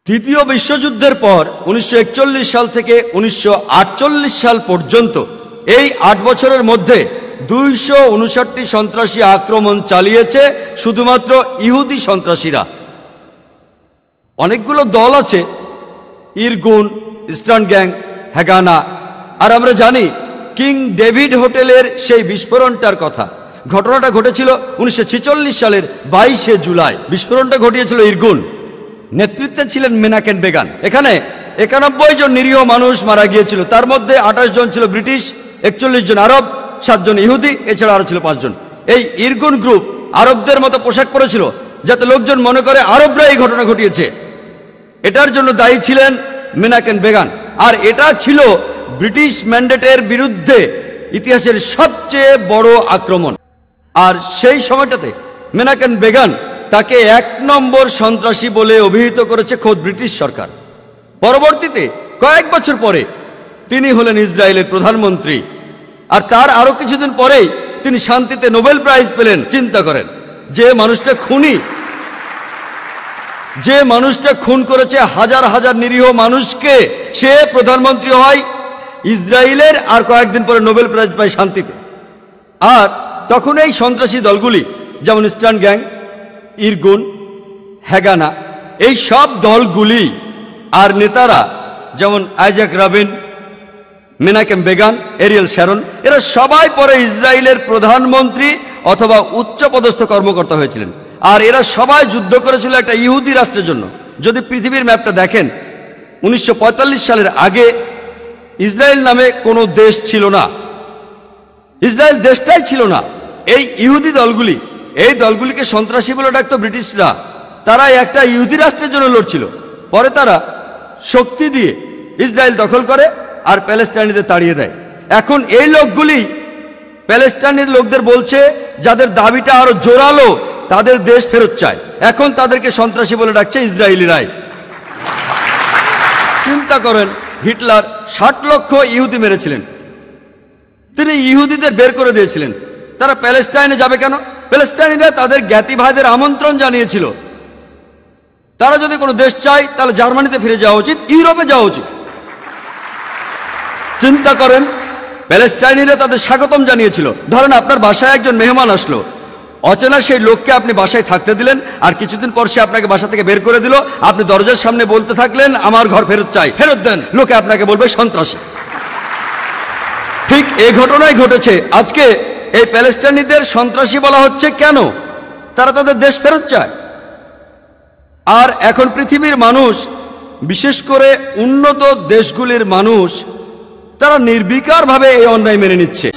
তৃতীয় বিশ্বযুদ্ধের পর 1941 সাল থেকে 1948 সাল পর্যন্ত এই 8 বছরের মধ্যে 259টি সন্ত্রাসী আক্রমণ চালিয়েছে শুধুমাত্র ইহুদি সন্ত্রাসীরা। অনেকগুলো দল আছে, ইরগুন, ইস্টার্ন গ্যাং, হ্যাগানা। আর আমরা জানি কিং ডেভিড হোটেলের সেই বিস্ফোরণটার কথা। ঘটনাটা ঘটেছিল 1946 সালের 22শে জুলাই। বিস্ফোরণটা ঘটিয়েছিল ইরগুন, নেতৃত্বে ছিলেন মেনাকেন বেগান। এখানে 91 জন নিরীহ মানুষ মারা গিয়েছিল, তার মধ্যে 28 জন ছিল ব্রিটিশ, 41 জন আরব, 7 জন ইহুদি, এছাড়া আরো ছিল 5 জন। এই ইরগুন গ্রুপ আরবদের মতো পোশাক পরেছিল যাতে লোকজন মনে করে আরবরা এই ঘটনা ঘটিয়েছে। এটার জন্য দায়ী ছিলেন মেনাকেন বেগান। আর এটা ছিল ব্রিটিশ ম্যান্ডেটের বিরুদ্ধে ইতিহাসের সবচেয়ে বড় আক্রমণ। আর সেই সময়টাতে মেনাকেন বেগান তাকে 1 নম্বর সন্ত্রাসী বলে অভিহিত করেছে খোদ ব্রিটিশ সরকার। পরবর্তীতে কয়েক বছর পরে তিনি হলেন ইসরায়েলের প্রধানমন্ত্রী। আর তার আরো কিছুদিন পরেই তিনি শান্তিতে নোবেল প্রাইজ পেলেন। চিন্তা করেন, যে মানুষটা খুন করেছে হাজার হাজার নিরীহ মানুষকে, সে প্রধানমন্ত্রী হয় ইসরায়েলের, আর কয়েকদিন পরে নোবেল প্রাইজ পায় শান্তিতে। আর তখন এই সন্ত্রাসী দলগুলি যেমন ইস্টার্ন গ্যাং, ইরগুন, হ্যাগানা, এই সব দলগুলি আর নেতারা যেমন Yitzhak Rabin, Menachem Begin, Ariel Sharon, এরা সবাই পরে ইসরায়েলের প্রধানমন্ত্রী অথবা উচ্চপদস্থ কর্মকর্তা হয়েছিলেন। আর এরা সবাই যুদ্ধ করেছিল একটা ইহুদি রাষ্ট্রের জন্য। যদি পৃথিবীর ম্যাপটা দেখেন, 1945 সালের আগে ইসরায়েল নামে কোনো দেশ ছিল না, ইসরায়েল দেশটাই ছিল না। এই ইহুদি দলগুলি, এই দলগুলিকে সন্ত্রাসী বলে ডাকতো ব্রিটিশরা। তারা একটা ইহুদি রাষ্ট্রের জন্য লড়ছিল। পরে তারা শক্তি দিয়ে ইসরায়েল দখল করে আর প্যালেস্টাইনিদের তাড়িয়ে দেয়। এখন এই লোকগুলি প্যালেস্টাইনের লোকদের বলছে, যাদের দাবিটা আরো জোরালো, তাদের দেশ ফেরত চায়। এখন তাদেরকে সন্ত্রাসী বলে ডাকছে ইসরায়েলিরাই। চিন্তা করেন, হিটলার 60 লক্ষ ইহুদি মেরেছিলেন। তিনি ইহুদিদের বের করে দিয়েছিলেন। তারা প্যালেস্টাইনে যাবে কেন? প্যালেস্টাইনিরা তাদের জ্ঞাতি ভাইদের আমন্ত্রণ জানিয়েছিল। তারা যদি কোনো দেশ চায় তাহলে জার্মানিতে ফিরে যাওয়া উচিত, ইউরোপে যাওয়া উচিত। চিন্তা করেন, প্যালেস্টাইনিরা তাদের স্বাগতম জানিয়েছিল। ধরেন আপনার বাসায় একজন মেহমান আসলো, অচেনা সেই লোককে আপনি বাসায় থাকতে দিলেন, আর কিছুদিন পর সে আপনাকে বাসা থেকে বের করে দিল। আপনি দরজার সামনে বলতে থাকলেন, আমার ঘর ফেরত চাই, ফেরত দেন। লোকে আপনাকে বলবে সন্ত্রাসী। ঠিক এই ঘটনাই ঘটেছে। আজকে এই প্যালেস্টাইনিদের সন্ত্রাসী বলা হচ্ছে কেন? তারা তাদের দেশ ফেরত চায়। আর এখন পৃথিবীর মানুষ, বিশেষ করে উন্নত দেশগুলির মানুষ, তারা নির্বিকারভাবে এই অন্যায় মেনে নিচ্ছে।